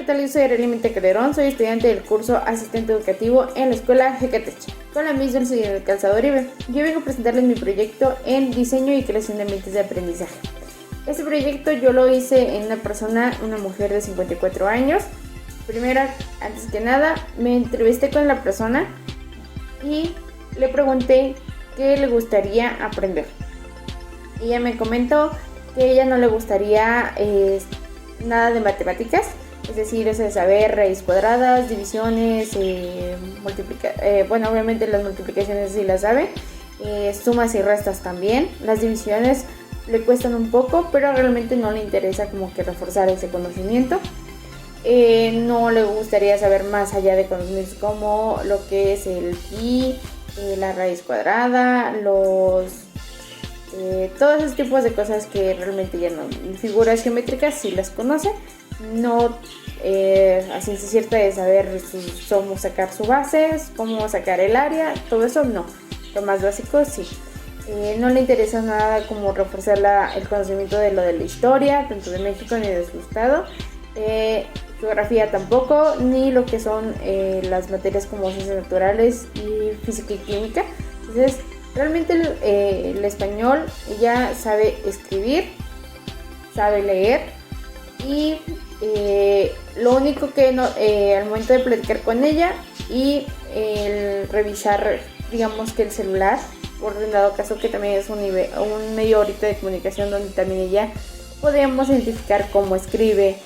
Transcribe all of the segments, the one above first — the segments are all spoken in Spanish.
¿qué tal? Yo soy Arelimita Calderón, soy estudiante del curso Asistente Educativo en la Escuela Jecatech, con la Miss Dulce del Calzado Oribe. Yo vengo a presentarles mi proyecto en diseño y creación de ambientes de aprendizaje. Este proyecto yo lo hice en una mujer de 54 años. Primero, antes que nada, me entrevisté con la persona y le pregunté qué le gustaría aprender. Ella me comentó que a ella no le gustaría nada de matemáticas, es decir, eso de saber raíz cuadradas, divisiones, bueno, obviamente las multiplicaciones sí las sabe, sumas y restas también. Las divisiones le cuestan un poco, pero realmente no le interesa como que reforzar ese conocimiento. No le gustaría saber más allá de conocimientos como lo que es el pi, la raíz cuadrada, todos esos tipos de cosas que realmente ya no. Figuras geométricas sí las conoce, no a ciencia cierta de saber cómo sacar su base, cómo sacar el área, todo eso no. Lo más básico sí. No le interesa nada como reforzar el conocimiento de lo de la historia, tanto de México ni de su estado. Geografía tampoco, ni lo que son las materias como ciencias naturales y física y química. Entonces, realmente el español ella sabe escribir, sabe leer y lo único que no, al momento de platicar con ella y el revisar, digamos que el celular, por dado caso que también es un medio ahorita de comunicación donde también ella podemos identificar cómo escribe,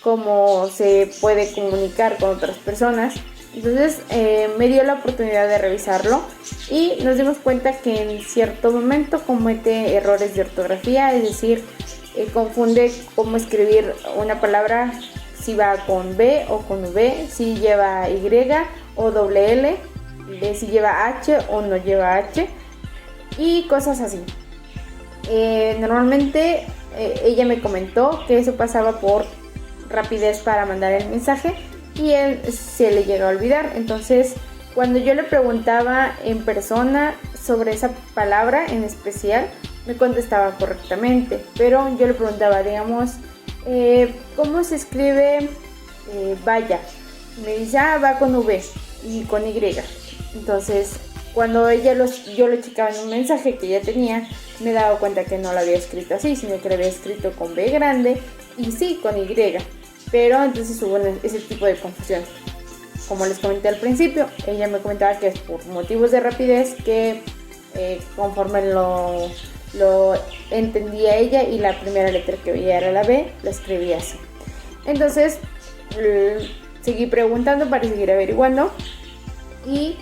cómo se puede comunicar con otras personas. Entonces me dio la oportunidad de revisarlo y nos dimos cuenta que en cierto momento comete errores de ortografía, es decir, confunde cómo escribir una palabra, si va con B o con V, si lleva Y o doble L, si lleva H o no lleva H y cosas así. Normalmente ella me comentó que eso pasaba por rapidez para mandar el mensaje y él se le llega a olvidar. Entonces, cuando yo le preguntaba en persona sobre esa palabra en especial, me contestaba correctamente, pero yo le preguntaba, digamos, ¿cómo se escribe vaya? Me dice, va con V y con Y. Entonces, cuando yo lo checaba en un mensaje que ella tenía, me daba cuenta que no lo había escrito así, sino que lo había escrito con B grande y sí con Y. Pero entonces hubo ese tipo de confusión. Como les comenté al principio, ella me comentaba que es por motivos de rapidez que conforme lo entendía ella y la primera letra que veía era la B, la escribía así. Entonces seguí preguntando para seguir averiguando y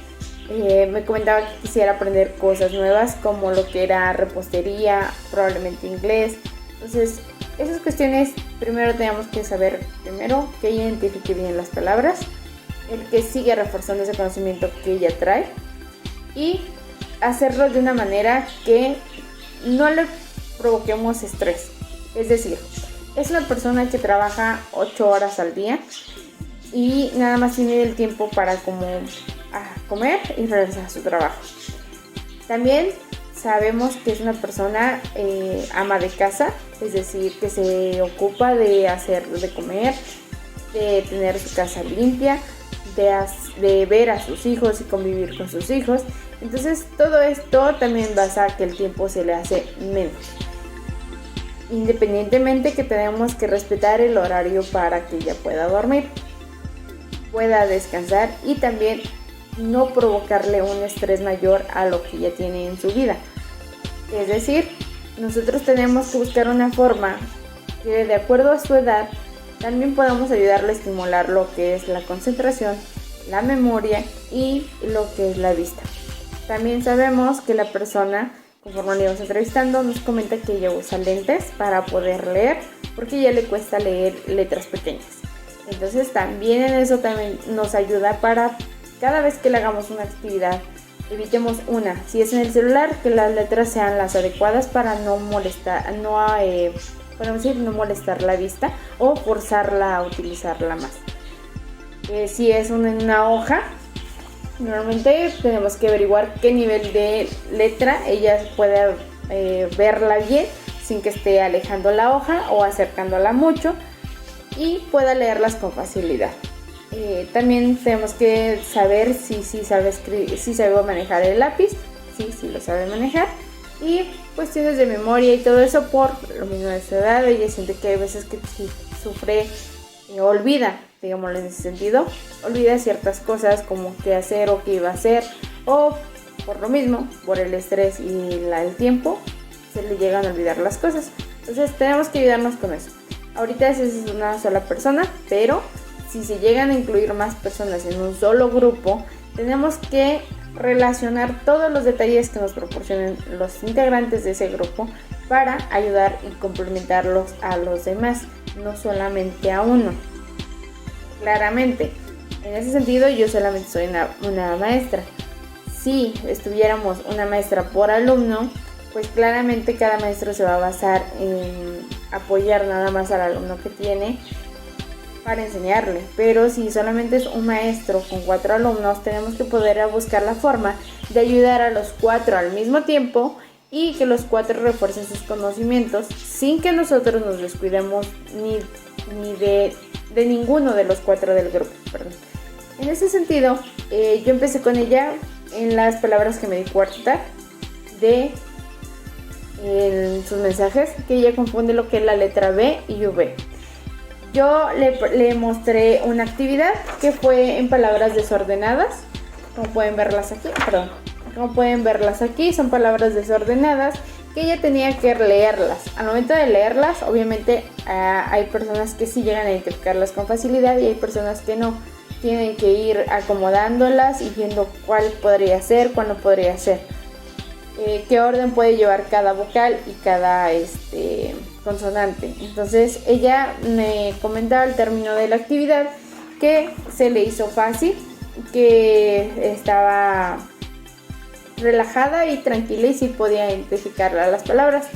me comentaba que quisiera aprender cosas nuevas como lo que era repostería, probablemente inglés. Entonces esas cuestiones primero tenemos que saber que ella identifique bien las palabras, el que siga reforzando ese conocimiento que ella trae y hacerlo de una manera que no le provoquemos estrés. Es decir, es una persona que trabaja 8 horas al día y nada más tiene el tiempo para comer y regresar a su trabajo. También sabemos que es una persona ama de casa, es decir, que se ocupa de hacer de comer, de tener su casa limpia, de ver a sus hijos y convivir con sus hijos. Entonces todo esto también basa a que el tiempo se le hace menos. Independientemente que tenemos que respetar el horario para que ella pueda dormir, pueda descansar y también no provocarle un estrés mayor a lo que ella tiene en su vida. Es decir, nosotros tenemos que buscar una forma que de acuerdo a su edad también podamos ayudarle a estimular lo que es la concentración, la memoria y lo que es la vista. También sabemos que la persona, conforme la íbamos entrevistando, nos comenta que ella usa lentes para poder leer porque ya le cuesta leer letras pequeñas. Entonces también en eso también nos ayuda para cada vez que le hagamos una actividad, evitemos si es en el celular, que las letras sean las adecuadas para no molestar, no molestar la vista o forzarla a utilizarla más. Si es en una hoja, normalmente tenemos que averiguar qué nivel de letra ella puede verla bien sin que esté alejando la hoja o acercándola mucho. y pueda leerlas con facilidad. También tenemos que saber si sabe escribir, si sabe manejar el lápiz, si lo sabe manejar, y cuestiones de memoria y todo eso por lo mismo de su edad. Ella siente que hay veces que si sufre, olvida, digámoslo en ese sentido, olvida ciertas cosas como qué hacer o qué iba a hacer, o por lo mismo, por el estrés y el tiempo, se le llegan a olvidar las cosas. Entonces tenemos que ayudarnos con eso. Ahorita es una sola persona, pero si se llegan a incluir más personas en un solo grupo, tenemos que relacionar todos los detalles que nos proporcionen los integrantes de ese grupo para ayudar y complementarlos a los demás, no solamente a uno. Claramente, en ese sentido yo solamente soy una maestra. Si estuviéramos una maestra por alumno, pues claramente cada maestro se va a basar en apoyar nada más al alumno que tiene para enseñarle. Pero si solamente es un maestro con 4 alumnos, tenemos que poder buscar la forma de ayudar a los 4 al mismo tiempo y que los 4 refuercen sus conocimientos sin que nosotros nos descuidemos ni de ninguno de los 4 del grupo. Perdón. En ese sentido, yo empecé con ella en las palabras que me di cuenta en sus mensajes, que ella confunde lo que es la letra B y V. Yo le mostré una actividad que fue en palabras desordenadas, como pueden verlas aquí, son palabras desordenadas que ella tenía que leerlas. Al momento de leerlas, obviamente hay personas que sí llegan a identificarlas con facilidad y hay personas que no. Tienen que ir acomodándolas y viendo cuál podría ser, cuál no podría ser. Qué orden puede llevar cada vocal y cada consonante. Entonces ella me comentaba al término de la actividad que se le hizo fácil, que estaba relajada y tranquila y sí podía identificar las palabras,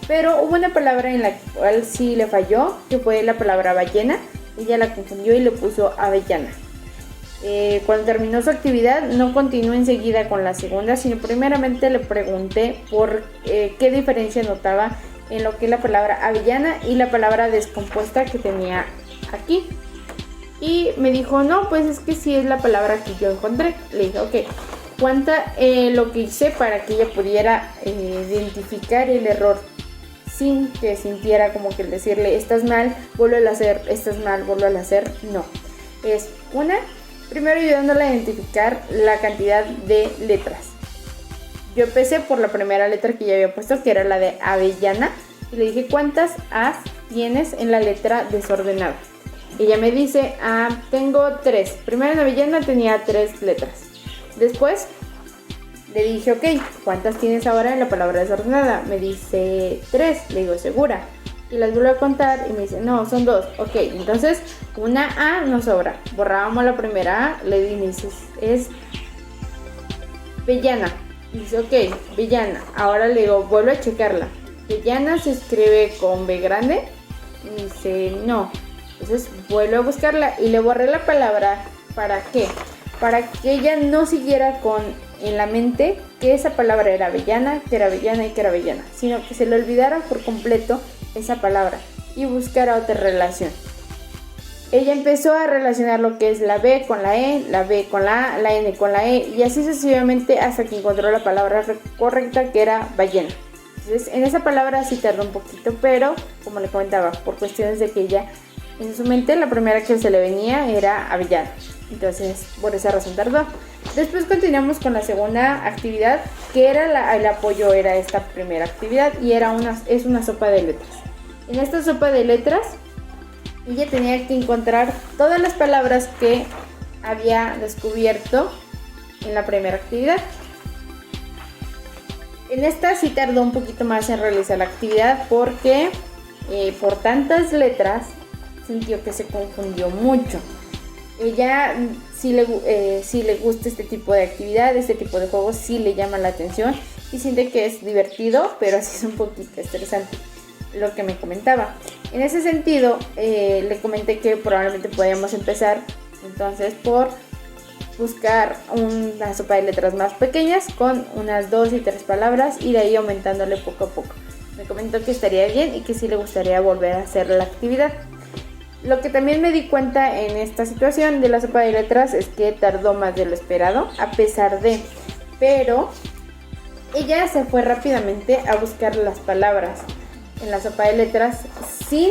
pero hubo una palabra en la cual sí le falló, que fue la palabra ballena. Ella la confundió y le puso avellana. Cuando terminó su actividad no continuó enseguida con la segunda, sino primeramente le pregunté por qué diferencia notaba en lo que es la palabra avellana y la palabra descompuesta que tenía aquí. Y me dijo, no, pues es que sí es la palabra que yo encontré. Le dije, ok, lo que hice para que ella pudiera identificar el error sin que sintiera como que el decirle, estás mal, vuélvelo a hacer, estás mal, vuélvelo a hacer. No, es primero ayudándola a identificar la cantidad de letras. Yo empecé por la primera letra que ya había puesto, que era la de avellana, y le dije, ¿cuántas A's tienes en la letra desordenada? Ella me dice, tengo 3. Primero en avellana tenía 3 letras. Después le dije, ok, ¿cuántas tienes ahora en la palabra desordenada? Me dice 3, le digo, ¿segura? Y las vuelvo a contar y me dice, no, son 2. Ok, entonces una A nos sobra. Borrábamos la primera A, le dices, es vellana. Y dice, ok, vellana. Ahora le digo, vuelvo a checarla. Vellana se escribe con B grande. Y dice, no. Entonces vuelvo a buscarla y le borré la palabra. ¿Para qué? Para que ella no siguiera en la mente que esa palabra era avellana, que era avellana y que era avellana, sino que se le olvidara por completo esa palabra y buscar otra relación. Ella empezó a relacionar lo que es la B con la E, la B con la A, la N con la E y así sucesivamente hasta que encontró la palabra correcta, que era ballena. Entonces en esa palabra sí tardó un poquito, pero como le comentaba, por cuestiones de que ella en su mente la primera que se le venía era avellana, entonces por esa razón tardó. Después continuamos con la segunda actividad, que era el apoyo, era esta primera actividad y es una sopa de letras. En esta sopa de letras ella tenía que encontrar todas las palabras que había descubierto en la primera actividad. En esta sí tardó un poquito más en realizar la actividad porque por tantas letras sintió que se confundió mucho. Ella sí le gusta este tipo de actividad, este tipo de juegos sí le llama la atención y siente que es divertido, pero así es un poquito estresante, lo que me comentaba. En ese sentido, le comenté que probablemente podíamos empezar entonces por buscar una sopa de letras más pequeñas con unas 2 y 3 palabras y de ahí aumentándole poco a poco. Me comentó que estaría bien y que sí le gustaría volver a hacer la actividad. Lo que también me di cuenta en esta situación de la sopa de letras es que tardó más de lo esperado, a pesar de, pero ella se fue rápidamente a buscar las palabras en la sopa de letras sin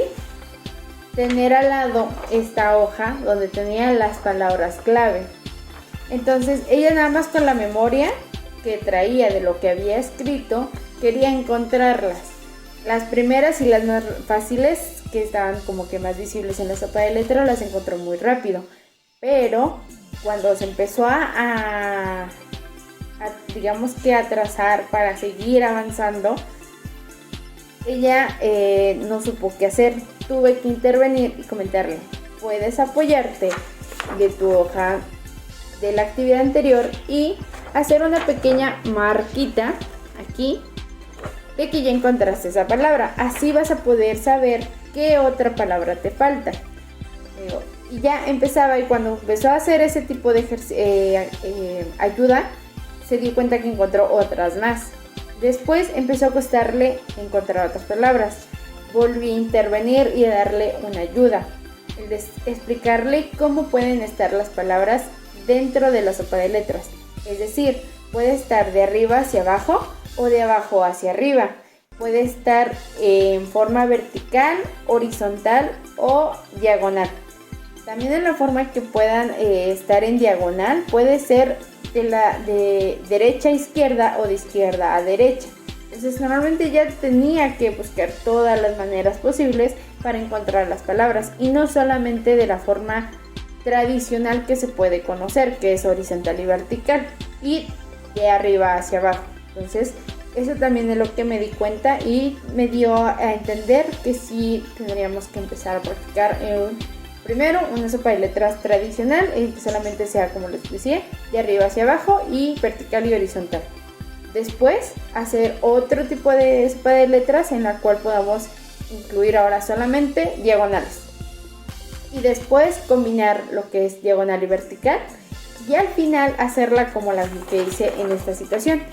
tener al lado esta hoja donde tenía las palabras clave. Entonces ella nada más con la memoria que traía de lo que había escrito quería encontrarlas. Las primeras y las más fáciles, que estaban como que más visibles en la sopa de letras, las encontró muy rápido. Pero cuando se empezó a digamos que a trazar para seguir avanzando, ella no supo qué hacer. Tuve que intervenir y comentarle: puedes apoyarte de tu hoja de la actividad anterior y hacer una pequeña marquita aquí de que ya encontraste esa palabra. Así vas a poder saber qué otra palabra te falta. Y ya empezaba, y cuando empezó a hacer ese tipo de ayuda, se dio cuenta que encontró otras más. Después empezó a costarle encontrar otras palabras. Volví a intervenir y a darle una ayuda, explicarle cómo pueden estar las palabras dentro de la sopa de letras. Es decir, puede estar de arriba hacia abajo o de abajo hacia arriba. Puede estar en forma vertical, horizontal o diagonal. También en la forma que puedan estar en diagonal, puede ser de derecha a izquierda o de izquierda a derecha. Entonces normalmente ya tenía que buscar todas las maneras posibles para encontrar las palabras, y no solamente de la forma tradicional que se puede conocer, que es horizontal y vertical, y de arriba hacia abajo. Entonces eso también es lo que me di cuenta y me dio a entender que sí tendríamos que empezar a practicar primero una sopa de letras tradicional, que solamente sea, como les decía, de arriba hacia abajo y vertical y horizontal. Después hacer otro tipo de sopa de letras en la cual podamos incluir ahora solamente diagonales. Y después combinar lo que es diagonal y vertical, y al final hacerla como la que hice en esta situación.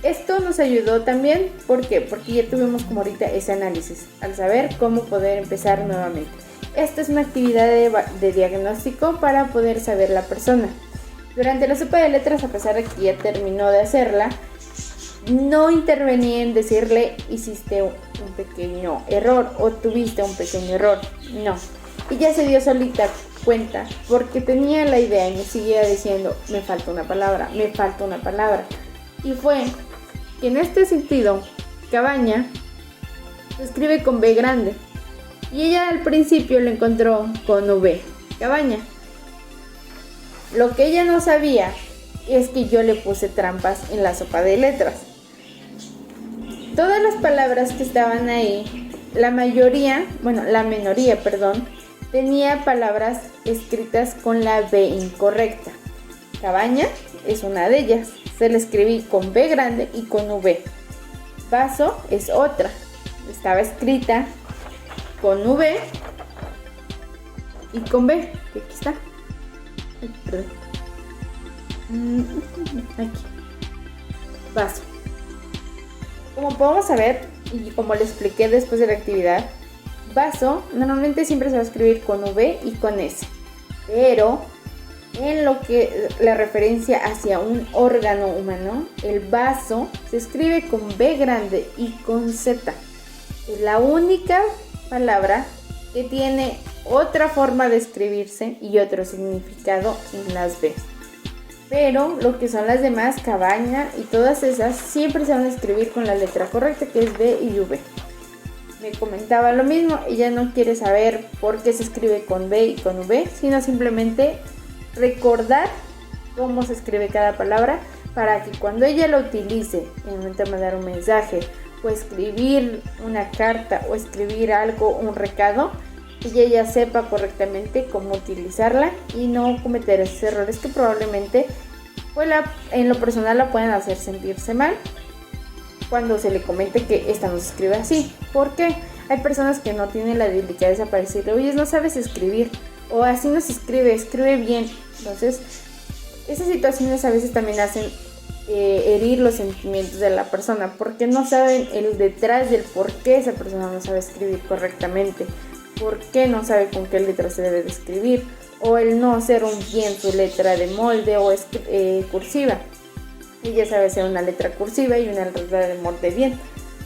Esto nos ayudó también, ¿por qué? Porque ya tuvimos como ahorita ese análisis, al saber cómo poder empezar nuevamente. Esta es una actividad de diagnóstico para poder saber la persona. Durante la sopa de letras, a pesar de que ya terminó de hacerla, no intervení en decirle hiciste un pequeño error o tuviste un pequeño error, no. Ella se dio solita cuenta porque tenía la idea y me seguía diciendo: me falta una palabra, me falta una palabra. Y fue que en este sentido, cabaña se escribe con B grande y ella al principio lo encontró con V, cabaña. Lo que ella no sabía es que yo le puse trampas en la sopa de letras. Todas las palabras que estaban ahí, la minoría, tenía palabras escritas con la B incorrecta. Cabaña es una de ellas, se la escribí con B grande y con V. Vaso es otra, estaba escrita con V y con B, que aquí está. Ay, perdón. Aquí. Vaso. Como podemos saber, y como le expliqué después de la actividad, vaso normalmente siempre se va a escribir con V y con S, pero en lo que la referencia hacia un órgano humano, el vaso se escribe con B grande y con Z. Es la única palabra que tiene otra forma de escribirse y otro significado en las B. Pero lo que son las demás, cabaña y todas esas, siempre se van a escribir con la letra correcta, que es B y V. Me comentaba lo mismo, ella no quiere saber por qué se escribe con B y con V, sino simplemente recordar cómo se escribe cada palabra para que cuando ella lo utilice en el momento de mandar un mensaje o escribir una carta o escribir algo, un recado, ella ya sepa correctamente cómo utilizarla y no cometer esos errores que probablemente en lo personal la pueden hacer sentirse mal cuando se le comente que esta no se escribe así. ¿Por qué? Hay personas que no tienen la delicadeza para decirle: oye, no sabes escribir, o así no se escribe, escribe bien. Entonces esas situaciones a veces también hacen herir los sentimientos de la persona, porque no saben el detrás del por qué esa persona no sabe escribir correctamente. por qué no sabe con qué letra se debe de escribir, o el no hacer bien su letra de molde o cursiva. Ella sabe hacer una letra cursiva y una letra de molde bien,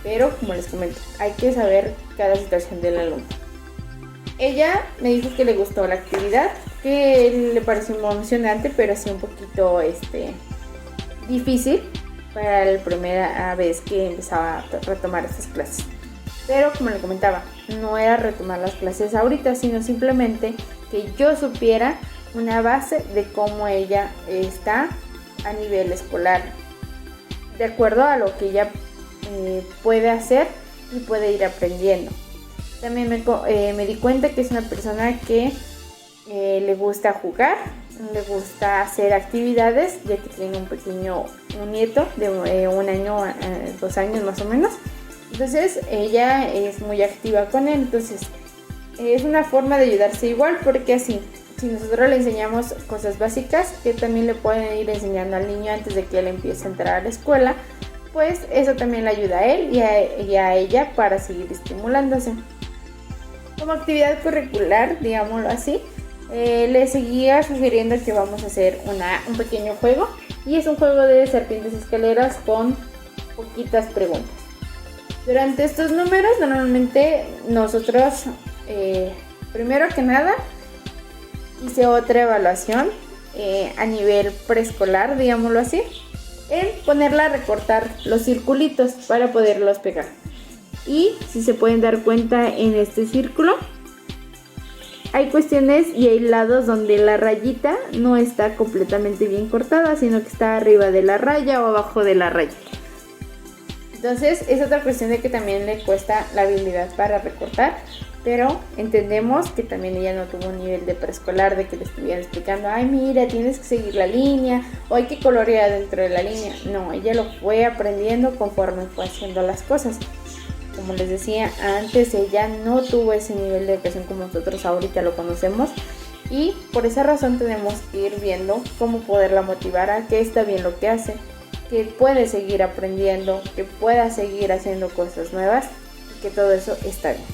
pero como les comento, hay que saber cada situación del alumno. Ella me dijo que le gustó la actividad, que le pareció emocionante, pero sí un poquito difícil para la primera vez que empezaba a retomar estas clases. Pero como le comentaba, no era retomar las clases ahorita, sino simplemente que yo supiera una base de cómo ella está a nivel escolar, de acuerdo a lo que ella puede hacer y puede ir aprendiendo. También me di cuenta que es una persona que le gusta jugar, le gusta hacer actividades, ya que tiene un nieto de 1 año, 2 años más o menos. Entonces ella es muy activa con él, entonces es una forma de ayudarse igual, porque así, si nosotros le enseñamos cosas básicas que también le pueden ir enseñando al niño antes de que él empiece a entrar a la escuela, pues eso también le ayuda a él y a ella para seguir estimulándose. Como actividad curricular, digámoslo así, le seguía sugiriendo que vamos a hacer un pequeño juego, y es un juego de serpientes escaleras con poquitas preguntas. Durante estos números, normalmente nosotros, primero que nada, hice otra evaluación a nivel preescolar, digámoslo así, en ponerla a recortar los circulitos para poderlos pegar. Y si se pueden dar cuenta, en este círculo hay cuestiones y hay lados donde la rayita no está completamente bien cortada, sino que está arriba de la raya o abajo de la raya. Entonces es otra cuestión de que también le cuesta la habilidad para recortar, pero entendemos que también ella no tuvo un nivel de preescolar de que le estuvieran explicando, ay mira, tienes que seguir la línea o hay que colorear dentro de la línea. No, ella lo fue aprendiendo conforme fue haciendo las cosas. Como les decía antes, ella no tuvo ese nivel de educación como nosotros ahorita lo conocemos, y por esa razón tenemos que ir viendo cómo poderla motivar a que está bien lo que hace, que puede seguir aprendiendo, que pueda seguir haciendo cosas nuevas y que todo eso está bien.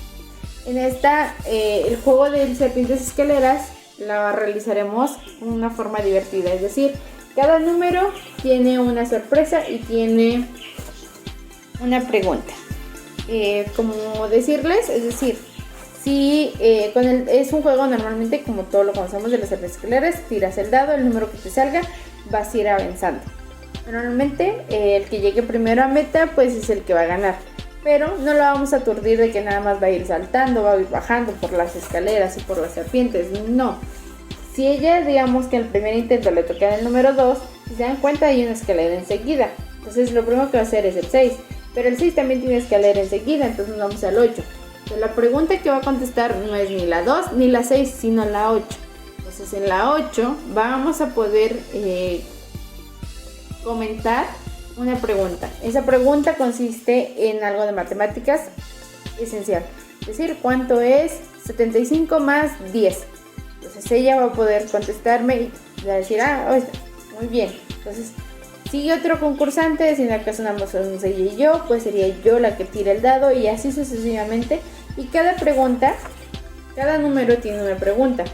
En el juego de serpientes escaleras la realizaremos de una forma divertida, es decir, cada número tiene una sorpresa y tiene una pregunta. Como decirles, es decir, si es un juego normalmente como todo lo conocemos de las serpientes escaleras, tiras el dado, el número que te salga, vas a ir avanzando. Normalmente el que llegue primero a meta pues es el que va a ganar, pero no lo vamos a aturdir de que nada más va a ir saltando, va a ir bajando por las escaleras y por las serpientes, no. Si ella, digamos que en el primer intento le toca el número 2, si se dan cuenta hay una escalera enseguida, entonces lo primero que va a hacer es el 6, pero el 6 también tiene escalera enseguida, entonces nos vamos al 8. Entonces la pregunta que va a contestar no es ni la 2 ni la 6, sino la 8. Entonces en la 8 vamos a poder comentar una pregunta. Esa pregunta consiste en algo de matemáticas esencial, es decir, ¿cuánto es 75 más 10? Entonces ella va a poder contestarme y va a decir, muy bien. Entonces sigue otro concursante, si en el caso ambos somos ella y yo, pues sería yo la que tira el dado y así sucesivamente. Y cada pregunta, cada número tiene una pregunta,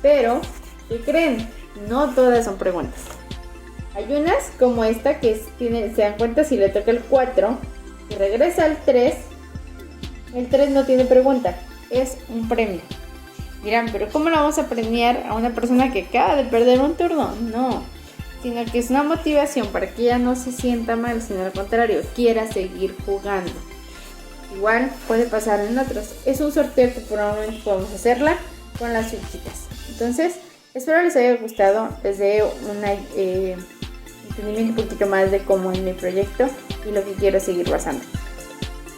pero ¿qué creen? No todas son preguntas. Hay unas como esta que se dan cuenta, si le toca el 4 y regresa al 3, el 3 no tiene pregunta, es un premio. Dirán, pero ¿cómo la vamos a premiar a una persona que acaba de perder un turno? No, sino que es una motivación para que ella no se sienta mal, sino al contrario, quiera seguir jugando. Igual puede pasar en otros. Es un sorteo que por un momento podemos hacerla con las fichitas. Entonces, espero les haya gustado, les dé un entendimiento un poquito más de cómo es mi proyecto y lo que quiero seguir basando.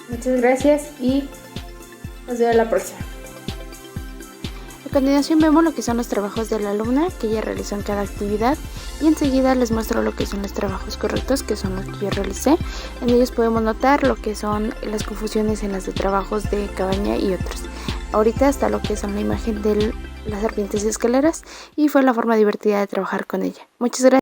Muchas gracias y nos vemos la próxima. A continuación vemos lo que son los trabajos de la alumna que ella realizó en cada actividad, y enseguida les muestro lo que son los trabajos correctos, que son los que yo realicé. En ellos podemos notar lo que son las confusiones en las de trabajos de cabaña y otros. Ahorita está lo que son la imagen de las serpientes escaleras y fue la forma divertida de trabajar con ella. Muchas gracias.